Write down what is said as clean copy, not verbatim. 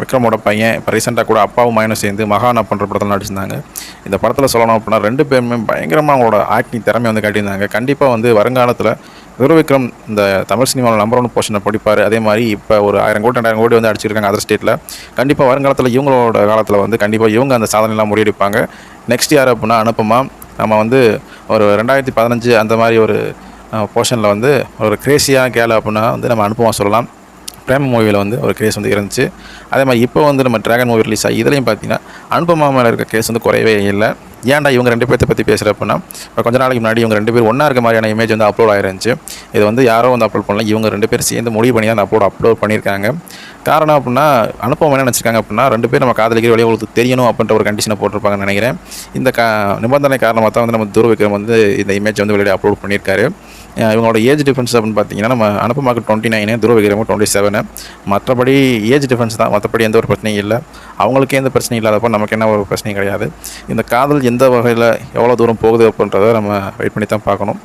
விக்ரமோட பையன் இப்போ ரீசெண்டாக கூட அப்பாவும் மகனும் சேர்ந்து மகான் அப்படின்ற படத்தில் நடிச்சிருந்தாங்க. இந்த படத்தில் சொல்லணும் அப்படின்னா 2 பேருமே பயங்கரமாக அவங்களோட ஆக்டிங் திறமை வந்து காட்டியிருந்தாங்க. கண்டிப்பாக வந்து வருங்காலத்தில் விக்ரம் இந்த தமிழ் சினிமாவில் நம்பர் 1 பொசிஷனை பிடிப்பார். அதே மாதிரி இப்போ ஒரு 1000 கோடி 2000 கோடி வந்து அடிச்சிருக்காங்க அதர் ஸ்டேட்டில். கண்டிப்பாக வருங்காலத்தில் இவங்களோட காலத்தில் வந்து கண்டிப்பாக இவங்க அந்த சாதனையெல்லாம் முறியடிப்பாங்க. நெக்ஸ்ட் யார் அப்படின்னா அனுப்பமா. நம்ம வந்து ஒரு 2015 அந்த மாதிரி ஒரு போர்ஷனில் வந்து ஒரு கிரேசியாக கேள் அப்படின்னா வந்து நம்ம அனுப்பமா சொல்லலாம். பிரேம மூவியில் வந்து ஒரு கேஸ் வந்து இருந்துச்சு. அதே மாதிரி இப்போ வந்து நம்ம டிராகன் மூவி ரிலீஸ் ஆகி இதுலேயும் பார்த்தீங்கன்னா அனுபமா மேலே இருக்க கேஸ் வந்து குறையவே இல்லை. ஏன்டா இவங்க 2 பேர்த்த பற்றி பேசுகிற அப்படின்னா இப்போ கொஞ்ச நாளைக்கு முன்னாடி இவங்க 2 பேர் ஒன்றா இருக்க மாதிரியான இமேஜ் வந்து அப்லோட் ஆயிருந்துச்சு. இது வந்து யாரோ வந்து அப்லோட் பண்ணல, இவங்க 2 பேர் சேர்ந்து முடிவு பண்ணி தான் அந்த அப்லோட் பண்ணியிருக்காங்க. காரணம் அப்படின்னா அனுப்பமா என்ன நினச்சிருக்காங்க அப்படின்னா 2 பேர் நம்ம காதலிக்கிற வழியை உங்களுக்கு தெரியணும் அப்படின்ற ஒரு கண்டிஷனை போட்டிருப்பாங்கன்னு நினைக்கிறேன். இந்த நிபந்தனை காரணமாக தான் வந்து நம்ம விக்ரம் வந்து இந்த இமேஜ் வந்து வெளியே அப்லோட் பண்ணியிருக்காரு. இவங்களோட ஏஜ் டிஃப்ரென்ஸ் அப்படின்னு பார்த்தீங்கன்னா நம்ம அனுப்பமாக்கு 29, விக்ரமும் 27. மற்றபடி ஏஜ் டிஃப்ரென்ஸ் தான், மற்றபடி எந்த ஒரு பிரச்சனையும் இல்லை. அவங்களுக்கு எந்த பிரச்சனையும் இல்லாதப்போ நமக்கு என்ன ஒரு பிரச்சனையும் கிடையாது. இந்த காதல் எந்த வகையில் எவ்வளோ தூரம் போகுது அப்படின்றத நம்ம வெயிட் பண்ணி தான் பார்க்கணும்.